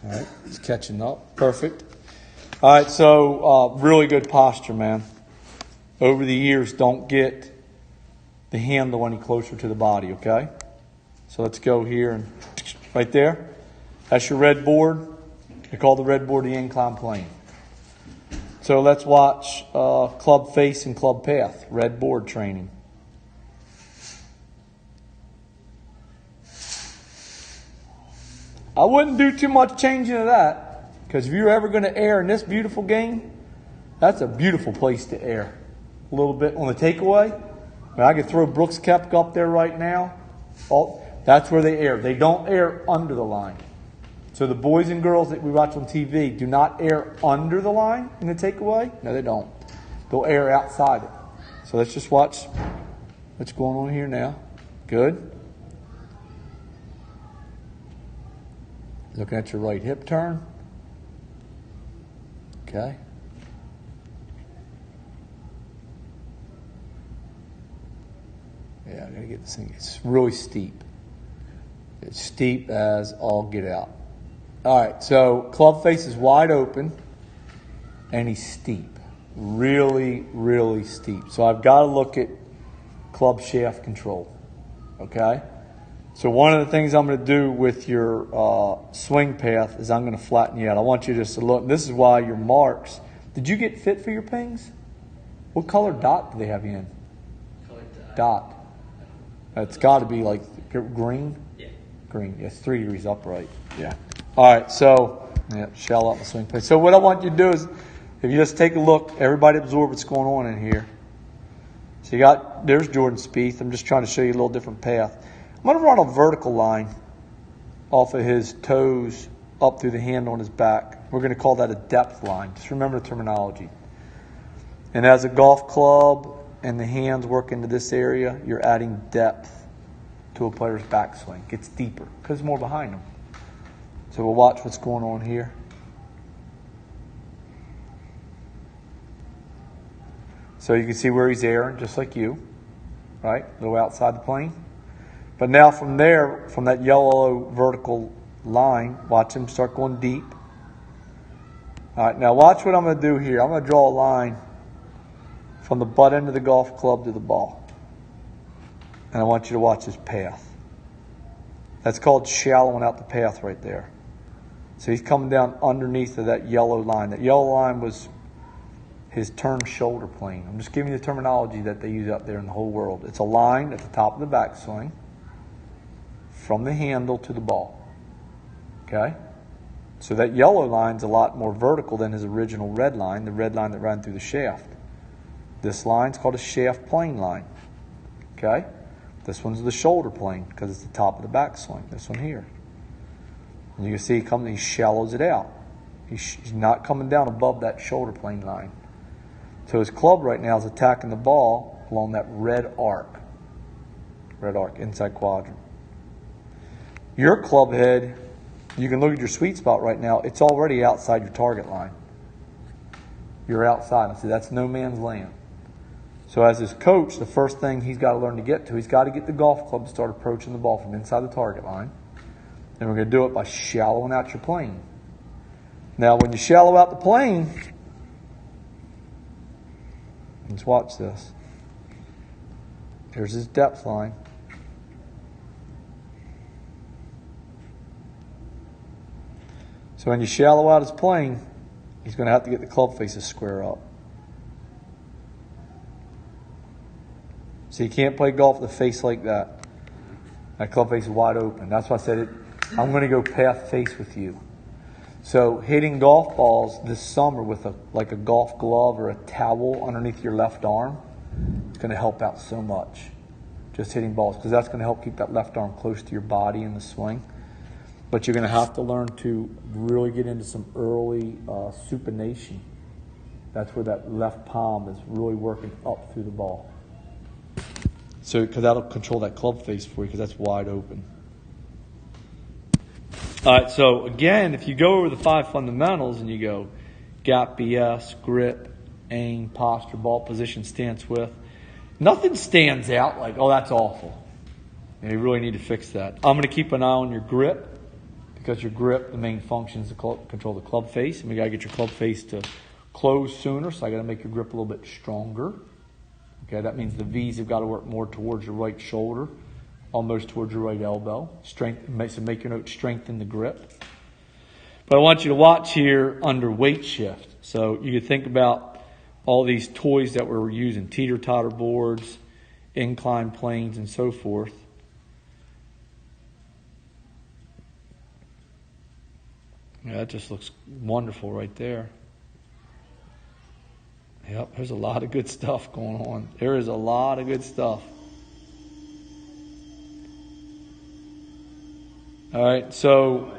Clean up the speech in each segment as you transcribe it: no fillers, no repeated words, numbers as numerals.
All right, it's catching up. Perfect. All right, so really good posture, man. Over the years, don't get the handle any closer to the body, okay? So let's go here and right there. That's your red board. We call the red board the incline plane. So let's watch club face and club path, red board training. I wouldn't do too much changing of that, because if you're ever going to air in this beautiful game, that's a beautiful place to air. A little bit on the takeaway. I could throw Brooks Koepka up there right now. That's where they air. They don't air under the line. So the boys and girls that we watch on TV do not air under the line in the takeaway. No, they don't. They'll air outside it. So let's just watch what's going on here now. Good. Looking at your right hip turn. Okay. Yeah, I gotta get this thing. It's really steep. It's steep as all get out. All right, so club face is wide open, and he's steep. Really, really steep. So I've got to look at club shaft control. Okay? So one of the things I'm going to do with your swing path is I'm going to flatten you out. I want you just to look. This is why your marks. Did you get fit for your pings? What color dot do they have you in? Dot. It's got to be like green? Yeah. Green. Yes, 3 degrees upright. Yeah. All right, so, shell out the swing path. So what I want you to do is, if you just take a look, everybody absorb what's going on in here. So there's Jordan Spieth. I'm just trying to show you a little different path. I'm going to run a vertical line off of his toes up through the hand on his back. We're going to call that a depth line. Just remember the terminology. And as a golf club and the hands work into this area, you're adding depth to a player's backswing. It gets deeper because it's more behind them. So we'll watch what's going on here. So you can see where he's airing, just like you, right? A little outside the plane. But now from there, from that yellow vertical line, watch him start going deep. All right, now watch what I'm going to do here. I'm going to draw a line from the butt end of the golf club to the ball. And I want you to watch his path. That's called shallowing out the path right there. So he's coming down underneath of that yellow line. That yellow line was his turn shoulder plane. I'm just giving you the terminology that they use out there in the whole world. It's a line at the top of the backswing from the handle to the ball. Okay? So that yellow line's a lot more vertical than his original red line, the red line that ran through the shaft. This line's called a shaft plane line. Okay? This one's the shoulder plane because it's the top of the backswing. This one here. And you can see he shallows it out. He's not coming down above that shoulder plane line. So his club right now is attacking the ball along that red arc. Red arc, inside quadrant. Your club head, you can look at your sweet spot right now. It's already outside your target line. You're outside. I see that's no man's land. So as his coach, the first thing he's got to learn to get to, he's got to get the golf club to start approaching the ball from inside the target line. And we're going to do it by shallowing out your plane. Now, when you shallow out the plane, let's watch this. Here's his depth line. So when you shallow out his plane, he's going to have to get the club faces square up. So you can't play golf with a face like that. That club face is wide open. That's why I said it. I'm going to go path face with you. So hitting golf balls this summer with like a golf glove or a towel underneath your left arm, it's going to help out so much. Just hitting balls, because that's going to help keep that left arm close to your body in the swing. But you're going to have to learn to really get into some early supination. That's where that left palm is really working up through the ball. So, because that'll control that club face for you, because that's wide open. All right, so again, if you go over the 5 fundamentals and you go gap BS, grip, aim, posture, ball position, stance width, nothing stands out like, oh, that's awful. You really need to fix that. I'm going to keep an eye on your grip, because your grip, the main function is to control the club face, and we got to get your club face to close sooner, so I got to make your grip a little bit stronger. Okay, that means the V's have got to work more towards your right shoulder, almost towards your right elbow. So make your note strengthen the grip. But I want you to watch here under weight shift. So you can think about all these toys that we're using, teeter-totter boards, incline planes, and so forth. Yeah, that just looks wonderful right there. Yep, there's a lot of good stuff going on. There is a lot of good stuff. All right, so,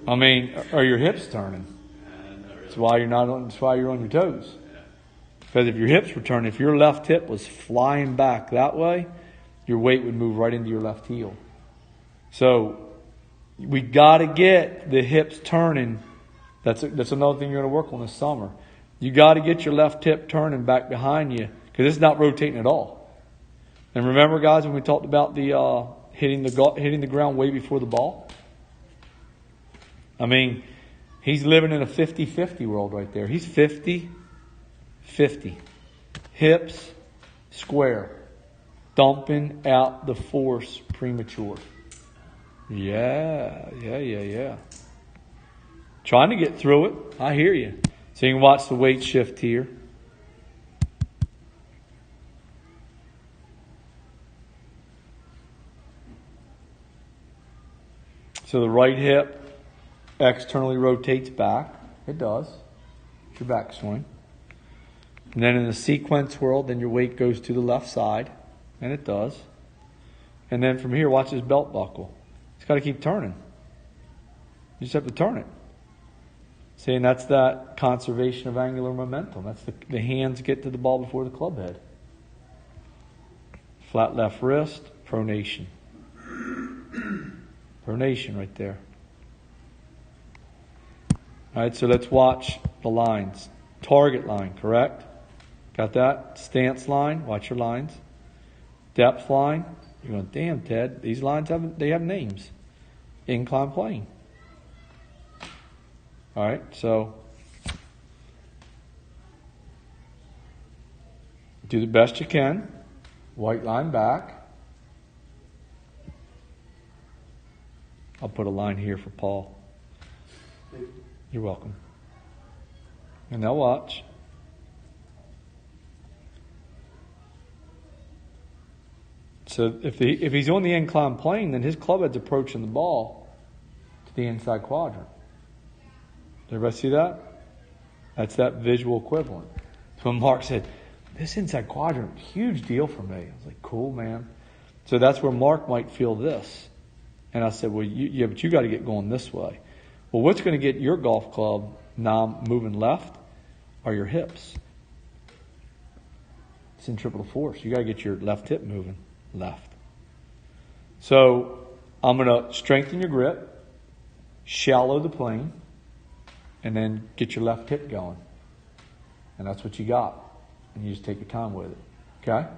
I mean, are your hips turning? That's why you're on your toes. Because if your hips were turning, if your left hip was flying back that way, your weight would move right into your left heel. So we got to get the hips turning. That's another thing you're going to work on this summer. You got to get your left hip turning back behind you because it's not rotating at all. And remember, guys, when we talked about the hitting the ground way before the ball? I mean, he's living in a 50-50 world right there. He's 50-50. Hips square. Dumping out the force premature. Yeah. Trying to get through it. I hear you. So you can watch the weight shift here. So the right hip externally rotates back. It does. It's your back swing. And then in the sequence world, then your weight goes to the left side. And it does. And then from here, watch his belt buckle. It's got to keep turning. You just have to turn it. See, and that's that conservation of angular momentum. That's the hands get to the ball before the club head. Flat left wrist, pronation. Pronation right there. All right, so let's watch the lines. Target line, correct? Got that? Stance line, watch your lines. Depth line, you're going, damn, Ted, these lines have names. Incline plane. All right, so do the best you can. White line back. I'll put a line here for Paul. You're welcome. And now watch. So if he's on the incline plane, then his club head's approaching the ball to the inside quadrant. Did everybody see that? That's that visual equivalent. So Mark said, this inside quadrant, huge deal for me. I was like, cool, man. So that's where Mark might feel this. And I said, well, but you got to get going this way. Well, what's going to get your golf club now moving left are your hips. Centripetal force. You got to get your left hip moving left. So I'm going to strengthen your grip, shallow the plane, and then get your left hip going. And that's what you got. And you just take your time with it. Okay?